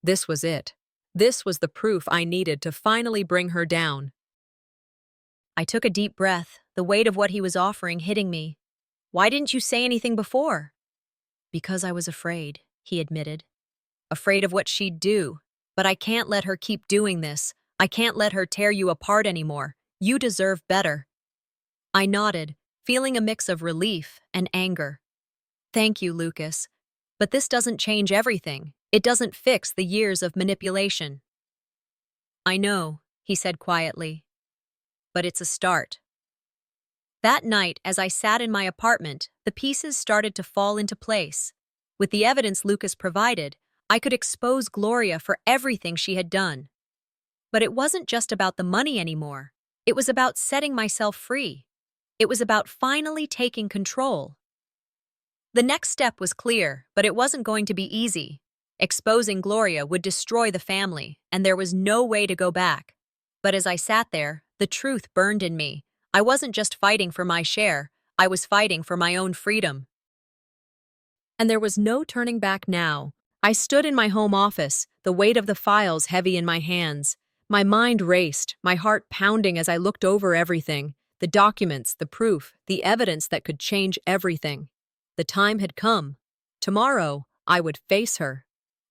This was it. This was the proof I needed to finally bring her down. I took a deep breath, the weight of what he was offering hitting me. Why didn't you say anything before? Because I was afraid, he admitted. afraid of what she'd do. But I can't let her keep doing this. I can't let her tear you apart anymore. You deserve better. I nodded, feeling a mix of relief and anger. Thank you, Lucas. But this doesn't change everything. It doesn't fix the years of manipulation. I know, he said quietly. But it's a start. That night, as I sat in my apartment, the pieces started to fall into place. With the evidence Lucas provided, I could expose Gloria for everything she had done. But it wasn't just about the money anymore. It was about setting myself free. It was about finally taking control. The next step was clear, but it wasn't going to be easy. Exposing Gloria would destroy the family, and there was no way to go back. But as I sat there, the truth burned in me. I wasn't just fighting for my share, I was fighting for my own freedom. And there was no turning back now. I stood in my home office, the weight of the files heavy in my hands. My mind raced, my heart pounding as I looked over everything, the documents, the proof, the evidence that could change everything. The time had come. Tomorrow, I would face her.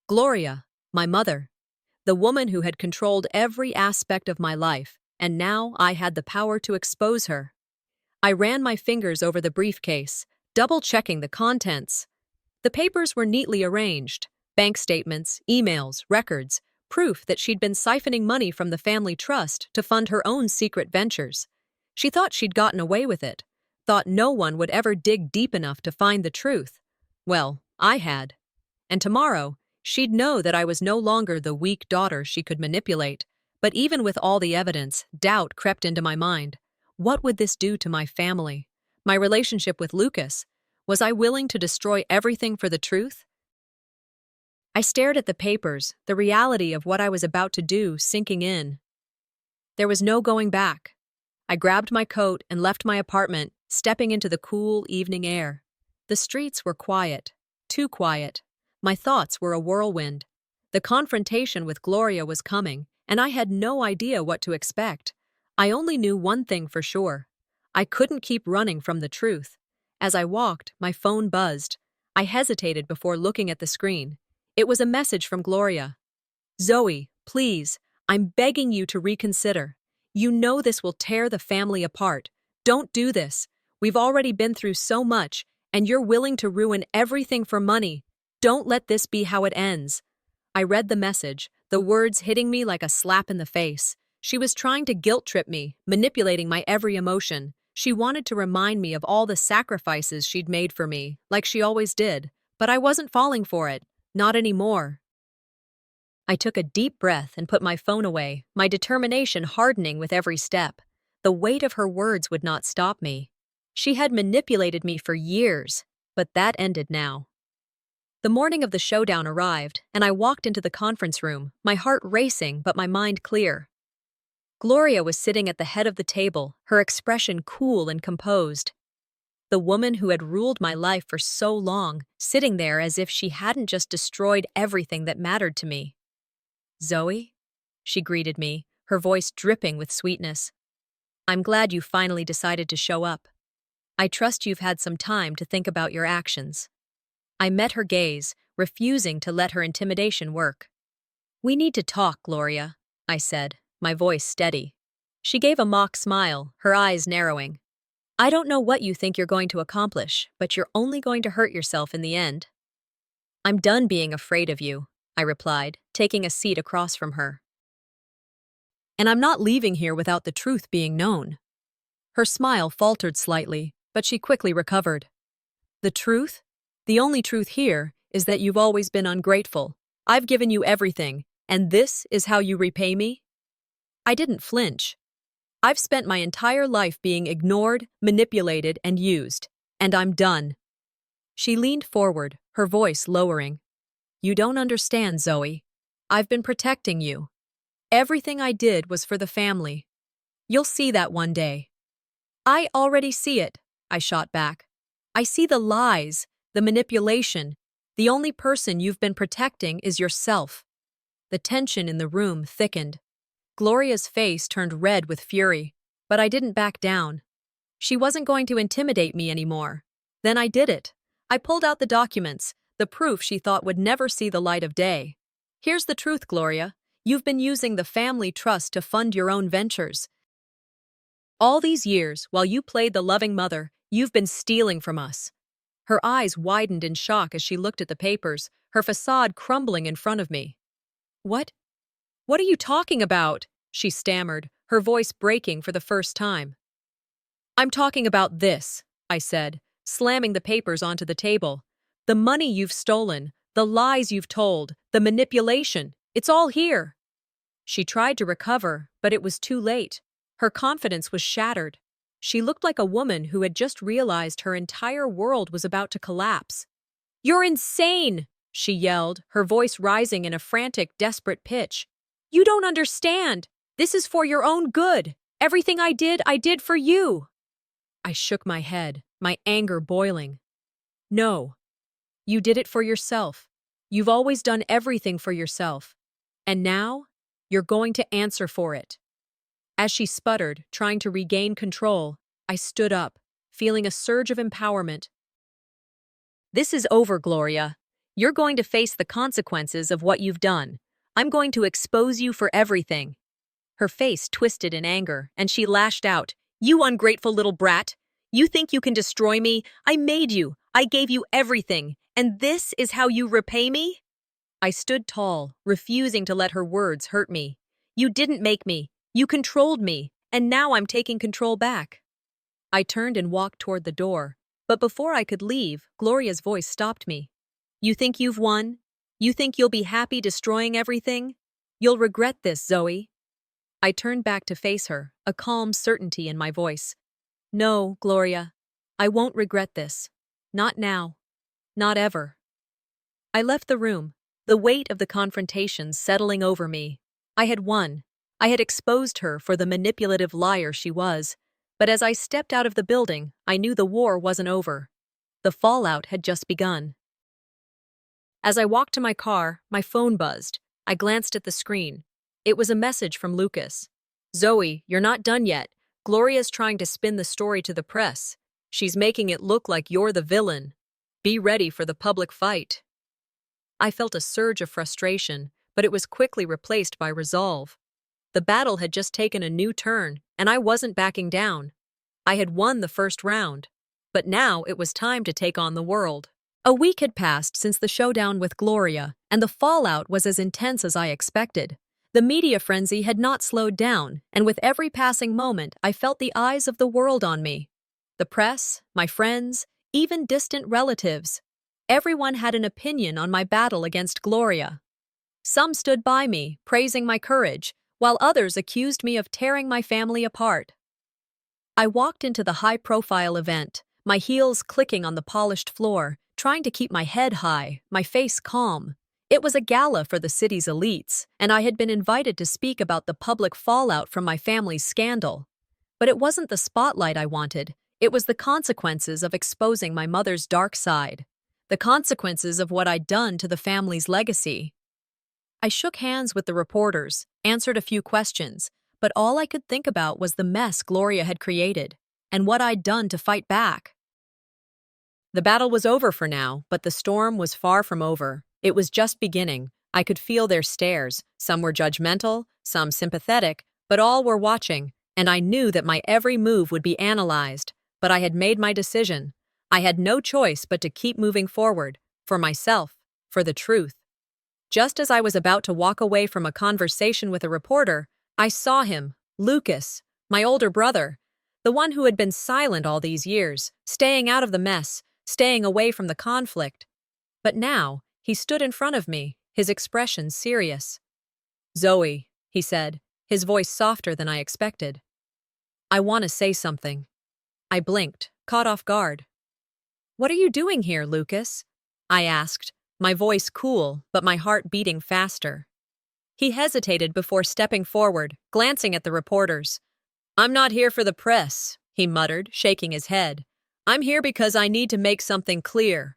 Gloria, my mother, the woman who had controlled every aspect of my life, and now I had the power to expose her. I ran my fingers over the briefcase, double-checking the contents. The papers were neatly arranged. Bank statements, emails, records, proof that she'd been siphoning money from the family trust to fund her own secret ventures. She thought she'd gotten away with it, thought no one would ever dig deep enough to find the truth. Well, I had. And tomorrow, she'd know that I was no longer the weak daughter she could manipulate. But even with all the evidence, doubt crept into my mind. What would this do to my family? My relationship with Lucas? Was I willing to destroy everything for the truth? I stared at the papers, the reality of what I was about to do sinking in. There was no going back. I grabbed my coat and left my apartment, stepping into the cool evening air. The streets were quiet, too quiet. My thoughts were a whirlwind. The confrontation with Gloria was coming, and I had no idea what to expect. I only knew one thing for sure. I couldn't keep running from the truth. As I walked, my phone buzzed. I hesitated before looking at the screen. It was a message from Gloria. Zoe, please, I'm begging you to reconsider. You know this will tear the family apart. Don't do this. We've already been through so much, and you're willing to ruin everything for money. Don't let this be how it ends. I read the message, the words hitting me like a slap in the face. She was trying to guilt-trip me, manipulating my every emotion. She wanted to remind me of all the sacrifices she'd made for me, like she always did. But I wasn't falling for it. Not anymore. I took a deep breath and put my phone away, my determination hardening with every step. The weight of her words would not stop me. She had manipulated me for years, but that ended now. The morning of the showdown arrived, and I walked into the conference room, my heart racing but my mind clear. Gloria was sitting at the head of the table, her expression cool and composed. The woman who had ruled my life for so long, sitting there as if she hadn't just destroyed everything that mattered to me. Zoe? She greeted me, her voice dripping with sweetness. I'm glad you finally decided to show up. I trust you've had some time to think about your actions. I met her gaze, refusing to let her intimidation work. We need to talk, Gloria, I said, my voice steady. She gave a mock smile, her eyes narrowing. I don't know what you think you're going to accomplish, but you're only going to hurt yourself in the end. I'm done being afraid of you, I replied, taking a seat across from her. And I'm not leaving here without the truth being known. Her smile faltered slightly, but she quickly recovered. The truth? The only truth here is that you've always been ungrateful. I've given you everything, and this is how you repay me? I didn't flinch. I've spent my entire life being ignored, manipulated, and used, and I'm done. She leaned forward, her voice lowering. You don't understand, Zoe. I've been protecting you. Everything I did was for the family. You'll see that one day. I already see it, I shot back. I see the lies, the manipulation. The only person you've been protecting is yourself. The tension in the room thickened. Gloria's face turned red with fury, but I didn't back down. She wasn't going to intimidate me anymore. Then I did it. I pulled out the documents, the proof she thought would never see the light of day. Here's the truth, Gloria. You've been using the family trust to fund your own ventures. All these years, while you played the loving mother, you've been stealing from us. Her eyes widened in shock as she looked at the papers, her facade crumbling in front of me. What? What are you talking about? She stammered, her voice breaking for the first time. I'm talking about this, I said, slamming the papers onto the table. The money you've stolen, the lies you've told, the manipulation, it's all here. She tried to recover, but it was too late. Her confidence was shattered. She looked like a woman who had just realized her entire world was about to collapse. You're insane, she yelled, her voice rising in a frantic, desperate pitch. You don't understand. This is for your own good. Everything I did for you. I shook my head, my anger boiling. No. You did it for yourself. You've always done everything for yourself. And now, you're going to answer for it. As she sputtered, trying to regain control, I stood up, feeling a surge of empowerment. This is over, Gloria. You're going to face the consequences of what you've done. I'm going to expose you for everything. Her face twisted in anger, and she lashed out. You ungrateful little brat! You think you can destroy me? I made you. I gave you everything. And this is how you repay me? I stood tall, refusing to let her words hurt me. You didn't make me. You controlled me, and now I'm taking control back. I turned and walked toward the door, but before I could leave, Gloria's voice stopped me. You think you've won? You think you'll be happy destroying everything? You'll regret this, Zoe. I turned back to face her, a calm certainty in my voice. No, Gloria, I won't regret this. Not now. Not ever. I left the room, the weight of the confrontation settling over me. I had won. I had exposed her for the manipulative liar she was. But as I stepped out of the building, I knew the war wasn't over. The fallout had just begun. As I walked to my car, my phone buzzed. I glanced at the screen. It was a message from Lucas. Zoe, you're not done yet. Gloria's trying to spin the story to the press. She's making it look like you're the villain. Be ready for the public fight. I felt a surge of frustration, but it was quickly replaced by resolve. The battle had just taken a new turn, and I wasn't backing down. I had won the first round, but now it was time to take on the world. A week had passed since the showdown with Gloria, and the fallout was as intense as I expected. The media frenzy had not slowed down, and with every passing moment, I felt the eyes of the world on me. The press, my friends, even distant relatives. Everyone had an opinion on my battle against Gloria. Some stood by me, praising my courage, while others accused me of tearing my family apart. I walked into the high-profile event, my heels clicking on the polished floor, trying to keep my head high, my face calm. It was a gala for the city's elites, and I had been invited to speak about the public fallout from my family's scandal. But it wasn't the spotlight I wanted. It was the consequences of exposing my mother's dark side. The consequences of what I'd done to the family's legacy. I shook hands with the reporters, answered a few questions, but all I could think about was the mess Gloria had created, and what I'd done to fight back. The battle was over for now, but the storm was far from over. It was just beginning. I could feel their stares. Some were judgmental, some sympathetic, but all were watching, and I knew that my every move would be analyzed. But I had made my decision. I had no choice but to keep moving forward, for myself, for the truth. Just as I was about to walk away from a conversation with a reporter, I saw him, Lucas, my older brother, the one who had been silent all these years, staying out of the mess, staying away from the conflict. But now, he stood in front of me, his expression serious. Zoe, he said, his voice softer than I expected. I want to say something. I blinked, caught off guard. What are you doing here, Lucas? I asked, my voice cool, but my heart beating faster. He hesitated before stepping forward, glancing at the reporters. I'm not here for the press, he muttered, shaking his head. I'm here because I need to make something clear.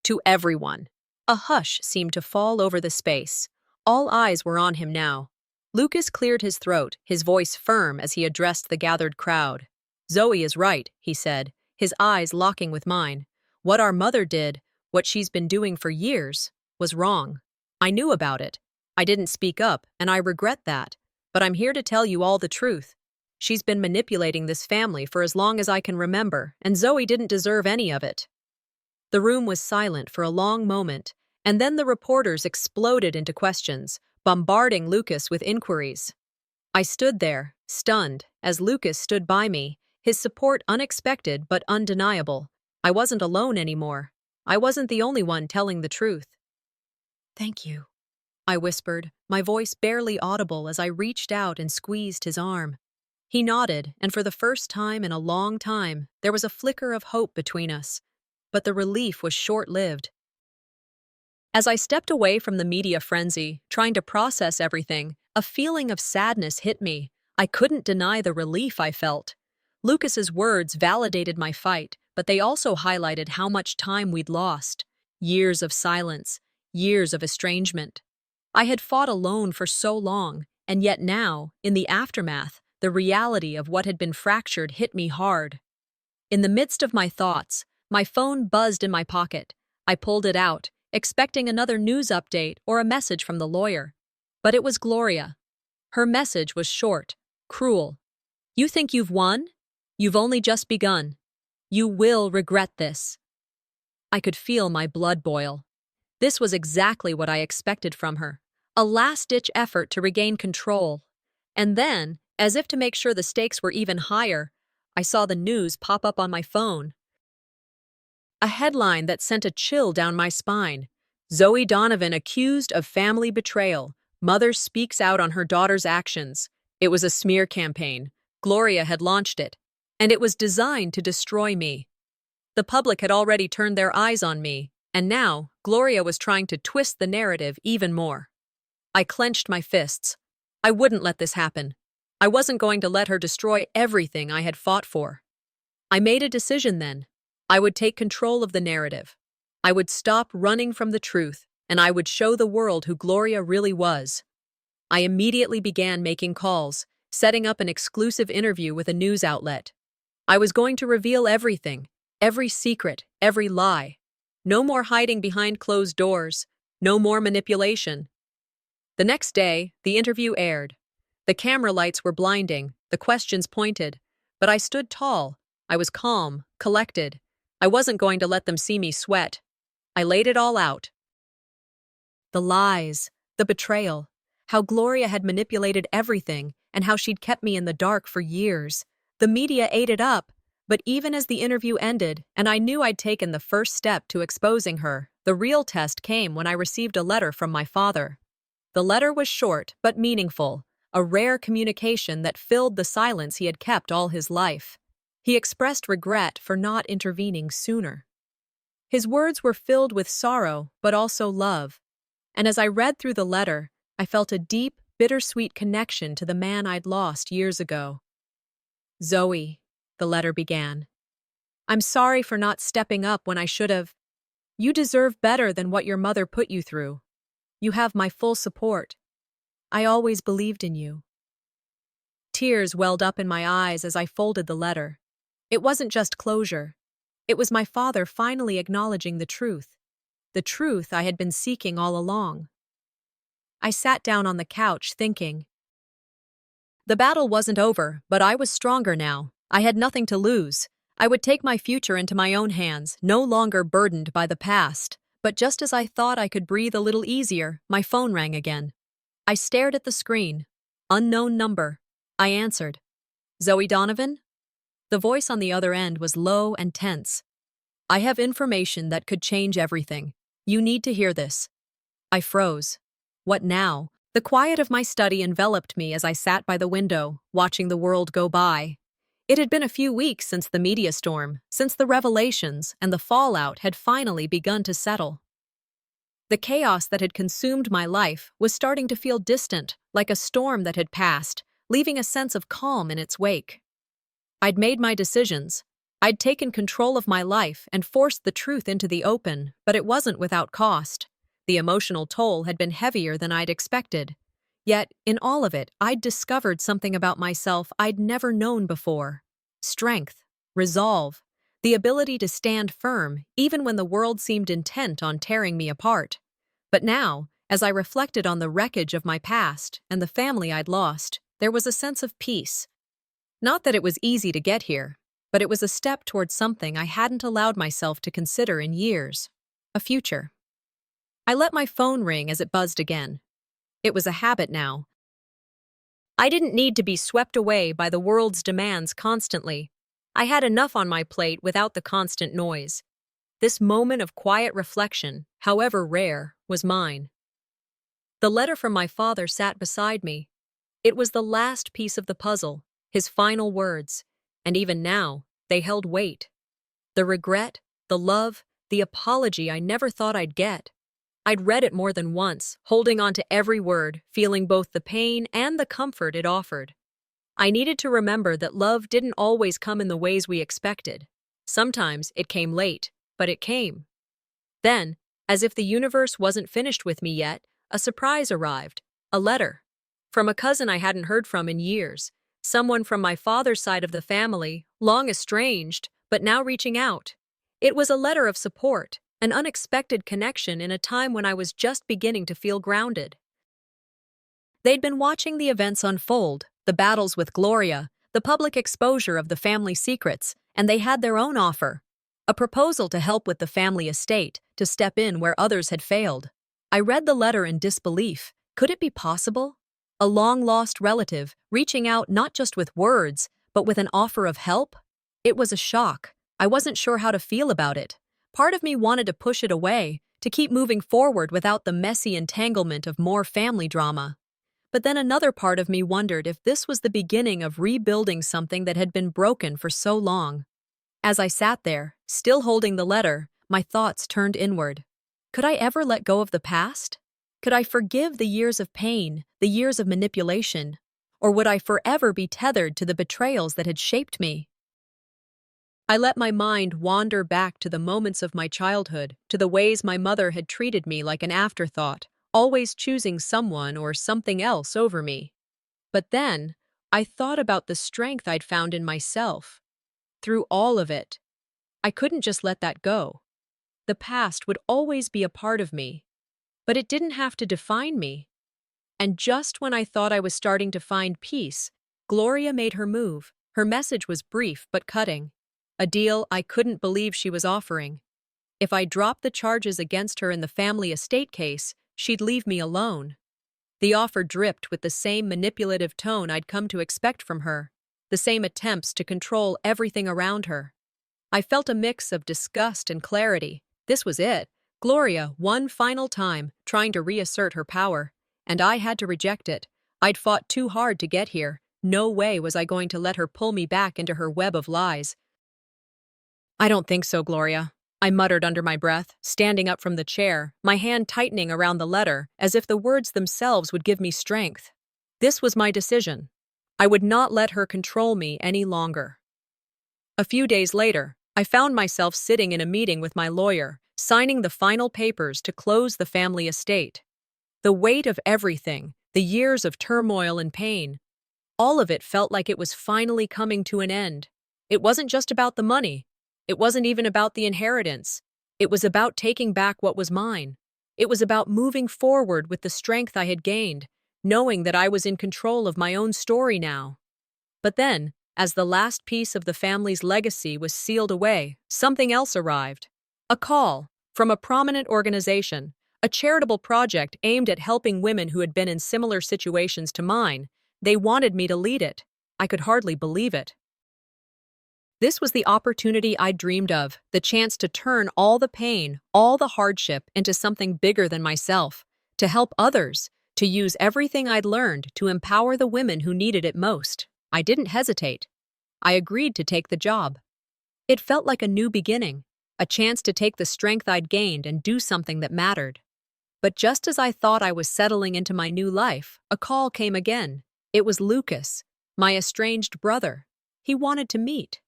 To everyone. A hush seemed to fall over the space. All eyes were on him now. Lucas cleared his throat, his voice firm as he addressed the gathered crowd. Zoe is right, he said, his eyes locking with mine. What our mother did, what she's been doing for years, was wrong. I knew about it. I didn't speak up, and I regret that. But I'm here to tell you all the truth. She's been manipulating this family for as long as I can remember, and Zoe didn't deserve any of it. The room was silent for a long moment, and then the reporters exploded into questions, bombarding Lucas with inquiries. I stood there, stunned, as Lucas stood by me, his support unexpected but undeniable. I wasn't alone anymore. I wasn't the only one telling the truth. "Thank you," I whispered, my voice barely audible as I reached out and squeezed his arm. He nodded, and for the first time in a long time, there was a flicker of hope between us. But the relief was short-lived. As I stepped away from the media frenzy, trying to process everything, a feeling of sadness hit me. I couldn't deny the relief I felt. Lucas's words validated my fight, but they also highlighted how much time we'd lost. Years of silence, years of estrangement. I had fought alone for so long, and yet now, in the aftermath, the reality of what had been fractured hit me hard. In the midst of my thoughts, my phone buzzed in my pocket. I pulled it out, expecting another news update or a message from the lawyer. But it was Gloria. Her message was short, cruel. "You think you've won? You've only just begun. You will regret this." I could feel my blood boil. This was exactly what I expected from her. A last-ditch effort to regain control. And then, as if to make sure the stakes were even higher, I saw the news pop up on my phone. A headline that sent a chill down my spine. Zoe Donovan accused of family betrayal. Mother speaks out on her daughter's actions. It was a smear campaign. Gloria had launched it. And it was designed to destroy me. The public had already turned their eyes on me, and now Gloria was trying to twist the narrative even more. I clenched my fists. I wouldn't let this happen. I wasn't going to let her destroy everything I had fought for. I made a decision then. I would take control of the narrative. I would stop running from the truth, and I would show the world who Gloria really was. I immediately began making calls, setting up an exclusive interview with a news outlet. I was going to reveal everything, every secret, every lie. No more hiding behind closed doors, no more manipulation. The next day, the interview aired. The camera lights were blinding, the questions pointed, but I stood tall. I was calm, collected. I wasn't going to let them see me sweat. I laid it all out. The lies, the betrayal, how Gloria had manipulated everything, and how she'd kept me in the dark for years. The media ate it up, but even as the interview ended, and I knew I'd taken the first step to exposing her, the real test came when I received a letter from my father. The letter was short but meaningful, a rare communication that filled the silence he had kept all his life. He expressed regret for not intervening sooner. His words were filled with sorrow but also love, and as I read through the letter, I felt a deep, bittersweet connection to the man I'd lost years ago. "Zoe," the letter began, "I'm sorry for not stepping up when I should have. You deserve better than what your mother put you through. You have my full support. I always believed in you." Tears welled up in my eyes as I folded the letter. It wasn't just closure. It was my father finally acknowledging the truth I had been seeking all along. I sat down on the couch thinking. The battle wasn't over, but I was stronger now. I had nothing to lose. I would take my future into my own hands, no longer burdened by the past. But just as I thought I could breathe a little easier, my phone rang again. I stared at the screen. Unknown number. I answered. "Zoe Donovan?" The voice on the other end was low and tense. "I have information that could change everything. You need to hear this." I froze. What now? The quiet of my study enveloped me as I sat by the window, watching the world go by. It had been a few weeks since the media storm, since the revelations and the fallout had finally begun to settle. The chaos that had consumed my life was starting to feel distant, like a storm that had passed, leaving a sense of calm in its wake. I'd made my decisions. I'd taken control of my life and forced the truth into the open, but it wasn't without cost. The emotional toll had been heavier than I'd expected. Yet, in all of it, I'd discovered something about myself I'd never known before. Strength, resolve. the ability to stand firm even when the world seemed intent on tearing me apart. But now, as I reflected on the wreckage of my past and the family I'd lost, there was a sense of peace. Not that it was easy to get here, but it was a step towards something I hadn't allowed myself to consider in years: a future. I let my phone ring as it buzzed again. It was a habit now. I didn't need to be swept away by the world's demands constantly. I had enough on my plate without the constant noise. This moment of quiet reflection, however rare, was mine. The letter from my father sat beside me. It was the last piece of the puzzle, his final words, and even now, they held weight. The regret, the love, the apology I never thought I'd get. I'd read it more than once, holding on to every word, feeling both the pain and the comfort it offered. I needed to remember that love didn't always come in the ways we expected. Sometimes it came late, but it came. Then, as if the universe wasn't finished with me yet, a surprise arrived: a letter. From a cousin I hadn't heard from in years, someone from my father's side of the family, long estranged, but now reaching out. It was a letter of support, an unexpected connection in a time when I was just beginning to feel grounded. They'd been watching the events unfold, the battles with Gloria, the public exposure of the family secrets, and they had their own offer: a proposal to help with the family estate, to step in where others had failed. I read the letter in disbelief. Could it be possible? A long-lost relative reaching out not just with words, but with an offer of help? It was a shock. I wasn't sure how to feel about it. Part of me wanted to push it away, to keep moving forward without the messy entanglement of more family drama. But then another part of me wondered if this was the beginning of rebuilding something that had been broken for so long. As I sat there, still holding the letter, my thoughts turned inward. Could I ever let go of the past? Could I forgive the years of pain, the years of manipulation? Or would I forever be tethered to the betrayals that had shaped me? I let my mind wander back to the moments of my childhood, to the ways my mother had treated me like an afterthought, always choosing someone or something else over me. But then, I thought about the strength I'd found in myself. Through all of it, I couldn't just let that go. The past would always be a part of me, but it didn't have to define me. And just when I thought I was starting to find peace, Gloria made her move. Her message was brief but cutting. A deal I couldn't believe she was offering. If I dropped the charges against her in the family estate case, she'd leave me alone. The offer dripped with the same manipulative tone I'd come to expect from her, the same attempts to control everything around her. I felt a mix of disgust and clarity. This was it. Gloria, one final time, trying to reassert her power. And I had to reject it. I'd fought too hard to get here. No way was I going to let her pull me back into her web of lies. "I don't think so, Gloria," I muttered under my breath, standing up from the chair, my hand tightening around the letter, as if the words themselves would give me strength. This was my decision. I would not let her control me any longer. A few days later, I found myself sitting in a meeting with my lawyer, signing the final papers to close the family estate. The weight of everything, the years of turmoil and pain, all of it felt like it was finally coming to an end. It wasn't just about the money. It wasn't even about the inheritance. It was about taking back what was mine. It was about moving forward with the strength I had gained, knowing that I was in control of my own story now. But then, as the last piece of the family's legacy was sealed away, something else arrived. A call from a prominent organization, a charitable project aimed at helping women who had been in similar situations to mine. They wanted me to lead it. I could hardly believe it. This was the opportunity I dreamed of, the chance to turn all the pain, all the hardship into something bigger than myself, to help others, to use everything I'd learned to empower the women who needed it most. I didn't hesitate. I agreed to take the job. It felt like a new beginning, a chance to take the strength I'd gained and do something that mattered. But just as I thought I was settling into my new life, a call came again. It was Lucas, my estranged brother. He wanted to meet.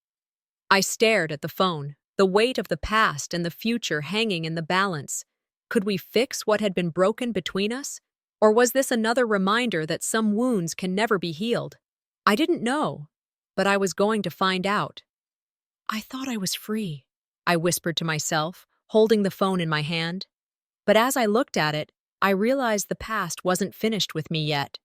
I stared at the phone, the weight of the past and the future hanging in the balance. Could we fix what had been broken between us? Or was this another reminder that some wounds can never be healed? I didn't know, but I was going to find out. I thought I was free, I whispered to myself, holding the phone in my hand. But as I looked at it, I realized the past wasn't finished with me yet.